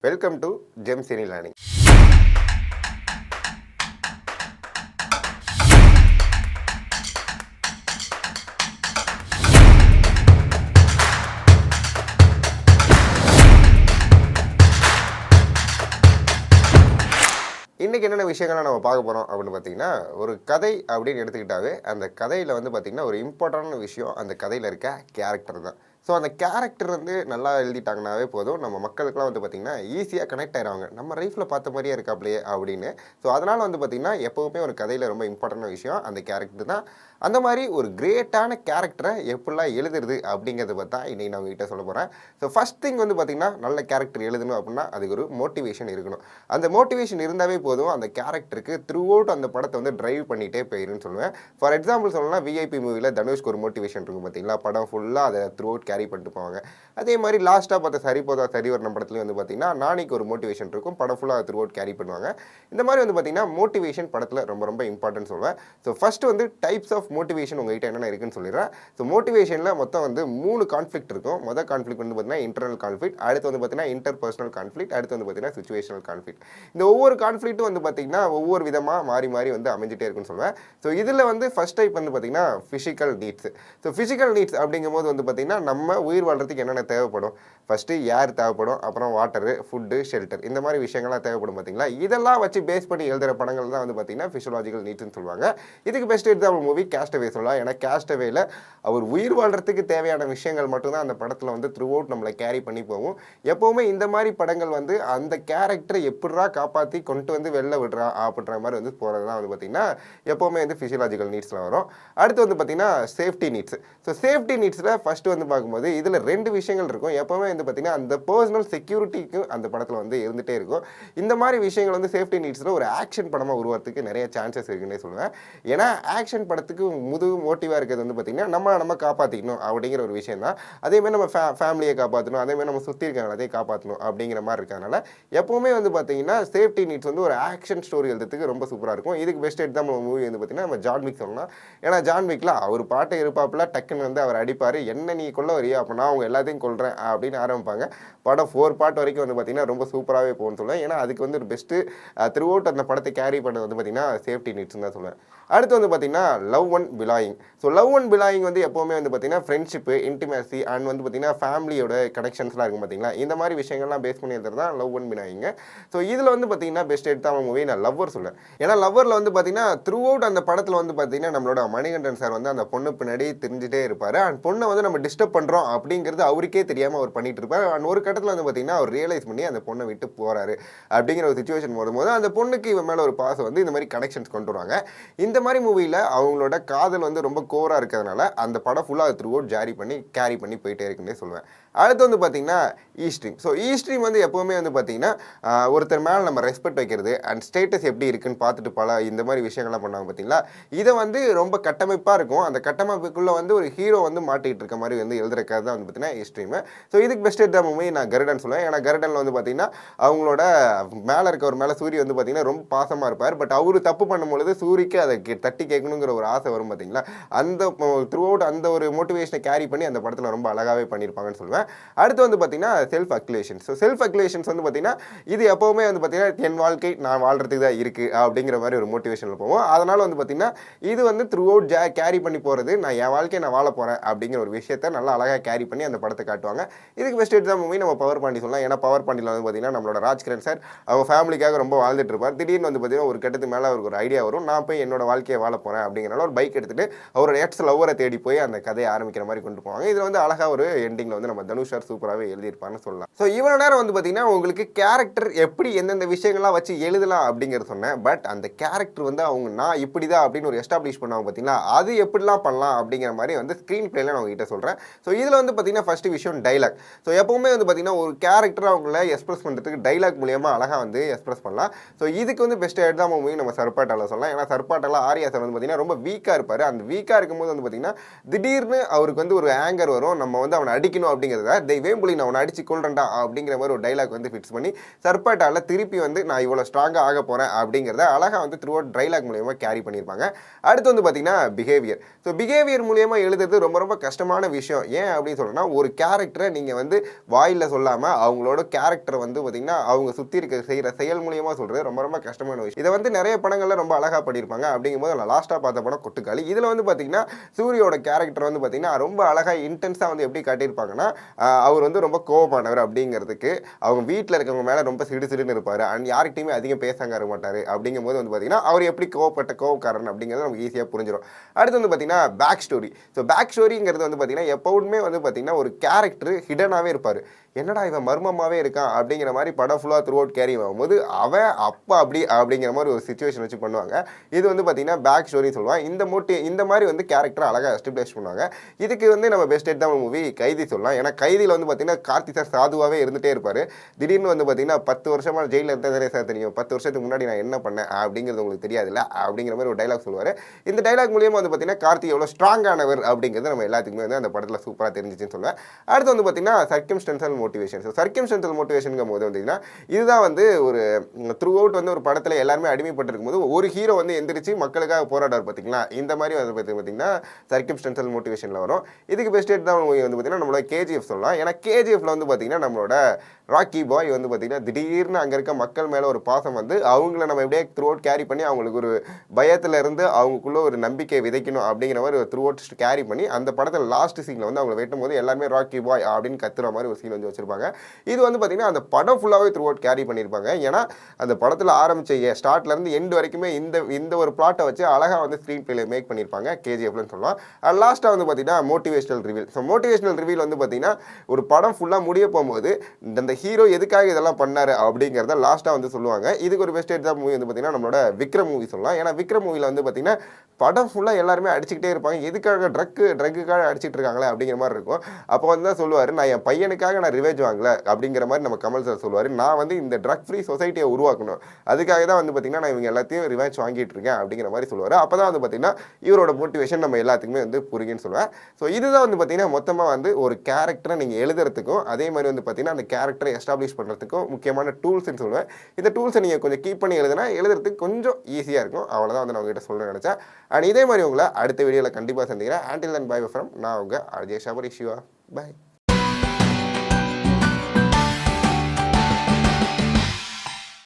Welcome to Gem cine learning. இன்றைக்கி என்னென்ன விஷயங்கள்லாம் நம்ம பார்க்க போகிறோம் அப்படின்னு பார்த்தீங்கன்னா, ஒரு கதை அப்படின்னு எடுத்துக்கிட்டாவே அந்த கதையில் வந்து பார்த்திங்கன்னா ஒரு இம்பார்ட்டண்டான விஷயம் அந்த கதையில் இருக்க கேரக்டர் தான். ஸோ அந்த கேரக்டர் வந்து நல்லா எழுதிட்டாங்கனாவே போதும், நம்ம மக்களுக்குலாம் வந்து பார்த்திங்கன்னா ஈஸியாக கனெக்ட் ஆயிடுவாங்க. நம்ம லைஃப்பில் பார்த்த மாதிரியே இருக்காப்லையே அப்படின்னு. ஸோ அதனால் வந்து பார்த்திங்கன்னா எப்போவுமே ஒரு கதையில் ரொம்ப இம்பார்ட்டண்டான விஷயம் அந்த கேரக்டர் தான். அந்த மாதிரி ஒரு கிரேட்டான கேரக்டரை எப்படிலாம் எழுதுறது அப்படிங்கிறத பற்றி தான் இன்றைக்கி நான் உங்ககிட்ட சொல்ல போகிறேன். ஸோ ஃபஸ்ட் திங் வந்து பார்த்திங்கன்னா நல்ல கேரக்டர் எழுதணும் அப்படின்னா அதுக்கு ஒரு மோட்டிவேஷன் இருக்கணும். அந்த மோட்டிவேஷன் இருந்தாவே போதும் அந்த கேரக்டருக்கு த்ரூ அவுட் அந்த படத்தை வந்து ட்ரைவ் பண்ணிகிட்டே போயிருன்னு சொல்லுவேன். ஃபார் எக்ஸாம்பிள் சொல்லணும்னா விஐபி மூவியில் தனுஷ்க்கு ஒரு மோட்டிவேஷன் இருக்கும் பார்த்தீங்களா, படம் ஃபுல்லாக அதை த்ரூ அவுட் கேரி பண்ணிட்டு போவாங்க. அதே மாதிரி லாஸ்ட்டாக பார்த்த சரிபோதா சரிவர்ணம் படத்துலேயும் வந்து பார்த்திங்கன்னா நானிக்கு ஒரு மோட்டிவேஷன் இருக்கும், படம் ஃபுல்லாக த்ரூ அவுட் கேரி பண்ணுவாங்க. இந்த மாதிரி வந்து பார்த்திங்கன்னா மோட்டிவேஷன் படத்தில் ரொம்ப ரொம்ப இம்பார்ட்டன்ட் சொல்லுவேன். ஸோ ஃபஸ்ட்டு வந்து டைப்ஸ் ஆஃப் மோட்டிவேஷன் உங்கள்கிட்ட என்னென்ன இருக்குன்னு சொல்லிடுறேன். ஸோ மோட்டிவேஷனில் மொத்தம் வந்து 3 கான்ஃப்ளிக்ட் இருக்கும். மொதல் கான்ஃப்ளிக்ட் வந்து பார்த்திங்கன்னா இன்டர்னல் கான்ஃப்ளிக்ட், அடுத்து வந்து பார்த்திங்கன்னா இன்டர்பர்சனல் கான்ஃப்ளிக்ட், அடுத்து வந்து பார்த்திங்கன்னா சிச்சுவேஷனல் கான்ஃப்ளிக்ட். இந்த ஒவ்வொரு கான்ஃப்ளிக்ட்டும் வந்து பார்த்திங்கன்னா ஒவ்வொரு விதமாக மாறி மாறி வந்து அமைஞ்சிட்டே இருக்குன்னு சொல்லுவேன். ஸோ இதில் வந்து ஃபஸ்ட் டைப் வந்து பார்த்திங்கன்னா physical needs. So physical needs அப்படிங்கும்போது வந்து பார்த்திங்கன்னா நம்ம உயிர் வாழ்கிறதுக்கு என்னென்ன தேவைப்படும், ஃபஸ்ட்டு ஏர் தேவைப்படும், அப்புறம் வாட்டரு, ஃபுட்டு, ஷெல்டர், இந்த மாதிரி விஷயங்கள்லாம் தேவைப்படும் பார்த்தீங்களா. இதெல்லாம் வச்சு பேஸ் பண்ணி எழுதுகிற படங்கள் தான் வந்து பார்த்திங்கன்னா ஃபிசியலாஜிக்கல் நீட்ஸ்னு சொல்லுவாங்க. இதுக்கு பெஸ்ட் எக்ஸாம்பிள் மூவி கேஸ்டவே சொல்லலாம். ஏன்னா கேஸ்டவேல அவர் உயிர் வாழ்கிறதுக்கு தேவையான விஷயங்கள் மட்டும்தான் அந்த படத்தில் வந்து த்ரூ அவுட் நம்மளை கேரி பண்ணி போகும். எப்போவுமே இந்த மாதிரி படங்கள் வந்து அந்த கேரக்டரை எப்படா காப்பாற்றி கொண்டு வந்து வெளில விடுறா அப்படின்ற மாதிரி வந்து போகிறது தான் வந்து பார்த்திங்கன்னா எப்போவுமே வந்து ஃபிசியலாஜிக்கல் நீட்ஸில் வரும். அடுத்து வந்து பார்த்திங்கன்னா சேஃப்டி நீட்ஸ். ஸோ சேஃப்டி நீட்ஸில் ஃபஸ்ட்டு வந்து பார்க்கும்போது இதில் 2 விஷயங்கள் இருக்கும். எப்போவுமே வந்து பார்த்திங்கன்னா அந்த பர்சனல் செக்யூரிட்டிக்கு அந்த படத்தில் வந்து இருந்துகிட்டே இருக்கும். இந்த மாதிரி விஷயங்கள் வந்து சேஃப்டி நீட்ஸில் ஒரு ஆக்ஷன் படமாக உருவாகிறதுக்கு நிறைய சான்சஸ் இருக்குன்னே சொல்லுவேன். ஏன்னா ஆக்ஷன் படத்துக்கு மோட்டிவாக இருக்கிறது வந்து பார்த்திங்கன்னா நம்ம காப்பாற்றிக்கணும் அப்படிங்கிற ஒரு விஷயம் தான். அதேமாதிரி நம்ம ஃபேமிலியை காப்பாற்றணும், அதேமாதிரி நம்ம சுற்றி இருக்கிற எல்லாத்தையும் காப்பாற்றணும் அப்படிங்கிற மாதிரி இருக்கிறதுனால எப்போவுமே வந்து பார்த்திங்கன்னா சேஃப்டி நீட்ஸ் வந்து ஒரு ஆக்ஷன் ஸ்டோரி எழுதுறதுக்கு ரொம்ப சூப்பராக இருக்கும். இதுக்கு பெஸ்ட் எக்ஸாம்பிள் மூவி வந்து பார்த்திங்கன்னா நம்ம ஜான் விக் சொல்லலாம். ஏன்னா ஜான் விக்ல அவர் பாட்டை இருப்பாப்புல டக்குன்னு வந்து அவர் அடிப்பார், என்ன நீ கொல்ல வரியா அப்படின்னா அவங்க எல்லாத்தையும் கொள்கிறேன் அப்படின்னு ஆரம்பிப்பாங்க. படம் 4 பார்ட் வரைக்கும் வந்து பார்த்திங்கன்னா ரொம்ப சூப்பராகவே போகும்னு சொல்லுவேன். ஏன்னா அதுக்கு வந்து ஒரு பெஸ்ட்டு த்ரூ அவுட் அந்த படத்தை கேரி பண்ணது வந்து பார்த்திங்கன்னா சேஃப்டி நீட்ஸ்னு தான் சொல்லுவேன். அடுத்து வந்து பார்த்திங்கன்னா love and belonging. So love and belonging வந்து எப்போவுமே வந்து பார்த்திங்கன்னா ஃப்ரெண்ட்ஷிப்பு, இன்டிமேசி அண்ட் வந்து பார்த்திங்கன்னா ஃபேமிலியோட கனெக்ஷன்ஸ்லாம் இருக்கும் பார்த்திங்களா. இந்த மாதிரி விஷயங்கள்லாம் பேஸ் பண்ணி எடுத்துறது தான் லவ் அண்ட் பிலாயிங். ஸோ இதில் வந்து பார்த்திங்கன்னா பெஸ்ட் எடுத்த மூவி நான் லவ்வர் சொல்லுவேன். ஏன்னா லவ்வரில் வந்து பார்த்திங்கன்னா த்ரூ அவுட் அந்த படத்தில் வந்து பார்த்திங்கன்னா நம்மளோட மணிகண்டன் சார் வந்து அந்த பொண்ணு பின்னாடி தெரிஞ்சுட்டே இருப்பார். அண்ட் பொண்ணை வந்து நம்ம டிஸ்டர்ப் பண்ணுறோம் அப்படிங்கிறது அவருக்கே தெரியாமல் அவர் பண்ணிட்டு இருப்பார். அண்ட் ஒரு கட்டத்தில் வந்து பார்த்திங்கன்னா அவர் ரியலைஸ் பண்ணி அந்த பொண்ணை விட்டு போகிறாரு அப்படிங்கிற ஒரு சுச்சுவேஷன் வரும்போது அந்த பொண்ணுக்கு இவன் மேலே ஒரு பாசம் வந்து இந்த மாதிரி கனெக்ஷன்ஸ் கொண்டு வருவாங்க. இந்த மாதிரி மூவியில் அவங்களோட காதல் வந்து ரொம்ப கோராக இருக்கிறதுனால அந்த படம் ஃபுல்லாக த்ரூ அவுட் கேரி பண்ணி போயிட்டே இருக்குன்னே சொல்லுவேன். அடுத்து வந்து பார்த்திங்கன்னா ஈஸ்ட்ரீம். ஸோ ஈஸ்ட்ரீம் வந்து எப்போவுமே வந்து பார்த்திங்கன்னா ஒருத்தர் மேலே நம்ம ரெஸ்பெக்ட் வைக்கிறது அண்ட் ஸ்டேட்டஸ் எப்படி இருக்குன்னு பார்த்துட்டு இந்த மாதிரி விஷயங்கள்லாம் பண்ணாங்க பார்த்தீங்களா. இதை வந்து ரொம்ப கட்டமைப்பாக இருக்கும். அந்த கட்டமைப்புக்குள்ளே வந்து ஒரு ஹீரோ வந்து மாட்டிகிட்டு இருக்க மாதிரி வந்து எழுதுறக்காக தான் வந்து பார்த்திங்கன்னா ஈஸ்ட்ரீம். ஸோ இதுக்கு பெஸ்ட் எக்ஸாம்பிள் மூவி நான் கருடன் சொல்லுவேன். ஏன்னா கருடனில் வந்து பார்த்திங்கன்னா அவங்களோட மேலே இருக்கவர் மேலே சூரிய வந்து பார்த்திங்கன்னா ரொம்ப பாசமாக இருப்பார். பட் அவர் தப்பு பண்ணும்பொழுது சூரிக்கு அதை தட்டி கேட்கணுங்கிற ஒரு ஆசை வரும் பார்த்திங்களா. அந்த த்ரூ அவுட் அந்த ஒரு மோட்டிவேஷனை கேரி பண்ணி அந்த படத்தில் ரொம்ப அழகாகவே பண்ணியிருப்பாங்கன்னு சொல்லுவேன். அடுத்து வந்து பார்த்திங்கன்னா செல்ஃப் அக்யூலேஷன்ஸ். ஸோ செல்ஃப் அக்யூலேஷன்ஸ் வந்து பார்த்திங்கன்னா இது எப்போவுமே வந்து பார்த்திங்கன்னா என் வாழ்க்கை நான் வாழ்கிறதுக்கு தான் இருக்குது அப்படிங்கிற மாதிரி ஒரு மோட்டிவேஷனில் போவோம். அதனால் வந்து பார்த்திங்கன்னா இது வந்து த்ரூ அவுட் கேரி பண்ணி போகிறது, நான் என் வாழ்க்கையை நான் வாழ போகிறேன் அப்படிங்கிற ஒரு விஷயத்தை நல்லா அழகாக கேரி பண்ணி அந்த படத்தை காட்டுவாங்க. இதுக்கு பெஸ்ட் எக்ஸாம்பிள் மூவி நம்ம பவர் பாண்டி சொல்லலாம். ஏன்னா பவர் பாண்டியில் வந்து பார்த்திங்கன்னா நம்மளோட ராஜ்கிரண் சார் அவங்க ஃபேமிலிக்காக ரொம்ப வாழ்ந்துட்டு இருப்பார். திடீர்னு வந்து பார்த்திங்கன்னா ஒரு கட்டத்துக்கு மேலே அவருக்கு ஒரு ஐடியா வரும், நான் போய் என்னோட வாழ்க்கையை வாழ போகிறேன் அப்படிங்கிறனால ஒரு பைக் எடுத்துகிட்டு அவரோட எக்ஸ் லவ்வரை தேடி போய் அந்த கதையை ஆரம்பிக்கிற மாதிரி கொண்டு போவாங்க. இதில் வந்து அழகாக ஒரு எண்டிங்கில் வந்து நம்ம தனுஷ் சார் சூப்பராகவே எழுதியிருப்பான்னு சொல்லலாம். ஸோ இவ்வளோ நேரம் வந்து பார்த்திங்கன்னா உங்களுக்கு கேரக்டர் எப்படி எந்தெந்த விஷயங்கள்லாம் வச்சு எழுதலாம் அப்படிங்கிறது சொன்னேன். பட் அந்த கேரக்டர் வந்து அவங்க நான் இப்படி தான் அப்படின்னு ஒரு எஸ்டாப்ளிஷ் பண்ணுவாங்க பார்த்திங்களா, அது எப்படிலாம் பண்ணலாம் அப்படிங்கிற மாதிரி வந்து ஸ்க்ரீன் பிளேல நான் உங்ககிட்ட சொல்கிறேன். ஸோ இதில் வந்து பார்த்திங்கன்னா ஃபஸ்ட்டு விஷயம் டைலாக். ஸோ எப்போவுமே வந்து பார்த்திங்கன்னா ஒரு கேரக்டர் அவங்கள எக்ஸ்பிரஸ் பண்ணுறதுக்கு டைலாக் மூலியமாக அழகாக வந்து எக்ஸ்பிரஸ் பண்ணலாம். ஸோ இதுக்கு வந்து பெஸ்ட் எக்ஸாம்பிள் மூவி நம்ம சர்பாட்டாவில் சொல்லலாம். ஏன்னா சர்பாட்டாவில் ஆர்யா சார் வந்து பார்த்தீங்கன்னா ரொம்ப வீக்காக இருப்பார். அந்த வீக்காக இருக்கும்போது வந்து பார்த்தீங்கன்னா திடீர்னு அவருக்கு வந்து ஒரு ஆங்கர் வரும். நம்ம வந்து அவனை அடிக்கணும் அப்படிங்கிறத தெய்வேம்புலி நான் அவனை அடிச்சு கொள்றேன்டா அப்படிங்கிற மாதிரி ஒரு டைலாக் வந்து ஃபிக்ஸ் பண்ணி சர்பாட்டால திருப்பி வந்து நான் இவ்வளோ ஸ்ட்ராங்காக ஆக போகிறேன் அப்படிங்கிறத அழகாக வந்து த்ரூ அவுட் டைலாக் மூலியமாக கேரி பண்ணியிருப்பாங்க. அடுத்து வந்து பார்த்தீங்கன்னா பிஹேவியர். ஸோ பிஹேவியர் மூலியமாக எழுதுறது ரொம்ப ரொம்ப கஷ்டமான விஷயம். ஏன் அப்படின்னு சொல்கிறேன்னா ஒரு கேரக்டரை நீங்கள் வந்து வாயில் சொல்லாமல் அவங்களோட கேரக்டரை வந்து பார்த்தீங்கன்னா அவங்க சுற்றி இருக்க செய்கிற செயல் மூலியமாக சொல்கிறது ரொம்ப ரொம்ப கஷ்டமான விஷயம். இதை வந்து நிறைய படங்களில் ரொம்ப அழகாக பண்ணியிருப்பாங்க. அப்படிங்கும்போது நான் லாஸ்ட்டாக பார்த்த படம் கொட்டுக்காளி. இதில் வந்து பார்த்தீங்கன்னா சூரியோட கேரக்டர் வந்து பார்த்தீங்கன்னா ரொம்ப அழகாக இன்டென்ஸாக வந்து எப்படி காட்டியிருப்பாங்கன்னா அவர் வந்து ரொம்ப கோபமானவர் அப்படிங்கிறதுக்கு அவங்க வீட்டில் இருக்கவங்க மேலே ரொம்ப சிடுசிடுன்னு இருப்பார் அண்ட் யார்கிட்டையுமே அதிகம் பேசாங்க இருக்க மாட்டார். அப்படிங்கும்போது வந்து பார்த்தீங்கன்னா அவர் எப்படி கோவப்பட்ட கோவக்காரன் அப்படிங்கிறது நமக்கு ஈஸியாக புரிஞ்சிடும். அடுத்து வந்து பார்த்தீங்கன்னா பேக் ஸ்டோரி. ஸோ பேக் ஸ்டோரிங்கிறது வந்து பார்த்தீங்கன்னா எப்போதுமே வந்து பார்த்தீங்கன்னா ஒரு கேரக்டர் ஹிடனாகவே இருப்பார். என்னடா இவன் மர்மமாகவே இருக்கான் அப்படிங்கிற மாதிரி படம் ஃபுல்லாக த்ரூ அவுட் கேரி ஆகும்போது அவன் அப்போ அப்படி அப்படிங்கிற மாதிரி ஒரு சுச்சுவேஷன் வச்சு பண்ணுவாங்க. இது வந்து பார்த்தீங்கன்னா பேக் ஸ்டோரி சொல்லுவாங்க. இந்த மாதிரி வந்து கேரக்டர் அழகாக எஸ்டாப்ளிஷ் பண்ணுவாங்க. இதுக்கு வந்து நம்ம பெஸ்ட் எக்ஸாம்பிள் மூவி கைதி சொல்லலாம். ஏன்னா கைதியில் வந்து பார்த்தீங்கன்னா கார்த்தி சார் சாதுவாகவே இருந்துகிட்டே இருப்பார். திடீர்னு வந்து பார்த்தீங்கன்னா 10 வருஷமாக ஜெயிலில் இருந்ததே சார் தெரியும், 10 வருஷத்துக்கு முன்னாடி நான் என்ன பண்ணேன் அப்படிங்கிறது உங்களுக்கு தெரியாதுல்ல அப்படிங்கிற மாதிரி ஒரு டைலாக் சொல்லுவார். இந்த டைலாக் மூலியமாக வந்து பார்த்தீங்கன்னா கார்த்தி எவ்வளோ ஸ்ட்ராங்கானவர் அப்படிங்கிறது நம்ம எல்லாத்துக்குமே வந்து அந்த படத்தில் சூப்பராக தெரிஞ்சிச்சுன்னு சொல்லுவேன். அடுத்து வந்து பார்த்தீங்கன்னா சர்க்கம்ஸ்டன்ஷியல் மோட்டிவேஷன். ஸோ சர்க்கம்ஸ்டன்ஷியல் மோட்டிவேஷனுங்கும் போது பார்த்தீங்கன்னா இதுதான் வந்து ஒரு த்ரூ அவுட் வந்து ஒரு படத்தில் எல்லாருமே அடிமைப்பட்டு இருக்கும்போது ஒரு ஹீரோ வந்து எந்திரிச்சு மக்களுக்காக போராடுவார் பார்த்தீங்களா, இந்த மாதிரி வந்து பார்த்தீங்கன்னா சர்க்கம்ஸ்டன்ஷியல் மோட்டிவேஷனில் வரும். இதுக்கு பெஸ்ட் எக்ஸாம்பிள் மூவி வந்து பார்த்தீங்கன்னா நம்மளோட கேஜிஎஃப் சொல்லலாம். ஏன்னா கேஜிஎஃப்ல வந்து பார்த்தீங்கன்னா நம்மளோட ராக்கி பாய் வந்து பார்த்தீங்கன்னா திடீர்னு அங்கே இருக்க மக்கள் மேலே ஒரு பாசம் வந்து அவங்கள நம்ம எப்படியே த்ரூ அவுட் கேரி பண்ணி அவங்களுக்கு ஒரு பயத்தில் இருந்து அவங்களுக்குள்ள ஒரு நம்பிக்கையை விதைக்கணும் அப்படிங்கிற மாதிரி ஒரு த்ரூ அவுட் கேரி பண்ணி அந்த படத்தில் லாஸ்ட் சீனில் வந்து அவங்களை வெட்டும் போது எல்லாருமே ராக்கி பாய் அப்படின்னு கத்துற மாதிரி ஒரு சீன் வந்து வச்சிருப்பாங்க. இது வந்து பார்த்தீங்கன்னா அந்த படம் ஃபுல்லாகவே த்ரூ அவுட் கேரி பண்ணியிருப்பாங்க. ஏன்னா அந்த படத்தில் ஆரம்பித்த ஸ்டார்ட்லேருந்து எண்டு வரைக்குமே இந்த ஒரு பிளாட்டை வச்சு அழகாக வந்து ஸ்க்ரீன் பிளே மேக் பண்ணியிருப்பாங்க கேஜிஎஃப்லன்னு சொல்லலாம். லாஸ்ட்டாக வந்து பார்த்தீங்கன்னா motivational reveal. So motivational reveal வந்து பார்த்தீங்கன்னா ஒரு படம் ஃபுல்லாக முடிய போகும்போது இந்த ஹீரோ எதுக்காக இதெல்லாம் பண்ணாரு அப்படிங்கிறத லாஸ்ட்டாக வந்து சொல்லுவாங்க. இதுக்கு ஒரு பெஸ்ட் எக்ஸாம்பிள் மூவி வந்து பார்த்தீங்கன்னா நம்மளோட விக்ரம் மூவி சொல்லலாம். ஏன்னா விக்ரம் மூவியில் வந்து பார்த்தீங்கன்னா படம் ஃபுல்லாக எல்லாருமே அடிச்சுக்கிட்டே இருப்பாங்க. எதுக்காக ட்ரக்குக்காக அடிச்சிட்டு இருக்காங்களே அப்படிங்கிற மாதிரி இருக்கும். அப்போ வந்து தான் சொல்லுவார், நான் என் பையனுக்காக நான் ரிவேஜ் வாங்கல அப்படிங்கிற மாதிரி நம்ம கமல் சார் சொல்லுவார். நான் வந்து இந்த ட்ரக் ஃப்ரீ சொசைட்டியை உருவாக்கணும், அதுக்காக தான் வந்து பார்த்தீங்கன்னா நான் இவங்க எல்லாத்தையும் ரிவேஜ் வாங்கிட்டு இருக்கேன் அப்படிங்கிற மாதிரி சொல்லுவார். அப்போ தான் வந்து பார்த்தீங்கன்னா இவரோட மோட்டிவேஷன் நம்ம எல்லாத்துக்குமே வந்து புரியுன்னு சொல்லுவேன். ஸோ இதுதான் வந்து பார்த்தீங்கன்னா மொத்தமாக வந்து ஒரு கேரக்டரை நீங்கள் எழுதுறதுக்கும் அதே மாதிரி வந்து பார்த்தீங்கன்னா அந்த கேரக்டரை எஸ்டாப்ளிஷ் பண்ணுறதுக்கும் முக்கியமான டூல்ஸ்ன்னு சொல்லுவேன். இந்த டூல்ஸை நீங்கள் கொஞ்சம் கீப் பண்ணி எழுதுறதுக்கு கொஞ்சம் ஈஸியாக இருக்கும். அவ்வளோதான் வந்து நான் உங்ககிட்ட சொல்ல நினச்சேன். அண்ட் இதே மாதிரி உங்களை அடுத்த வீடியோவில் கண்டிப்பாக சந்திக்கிறேன். ஆண்டில் அண்ட் பை ஃப்ரம் நான் உங்கள் அஜய் ஷபரி சிவா. பாய்.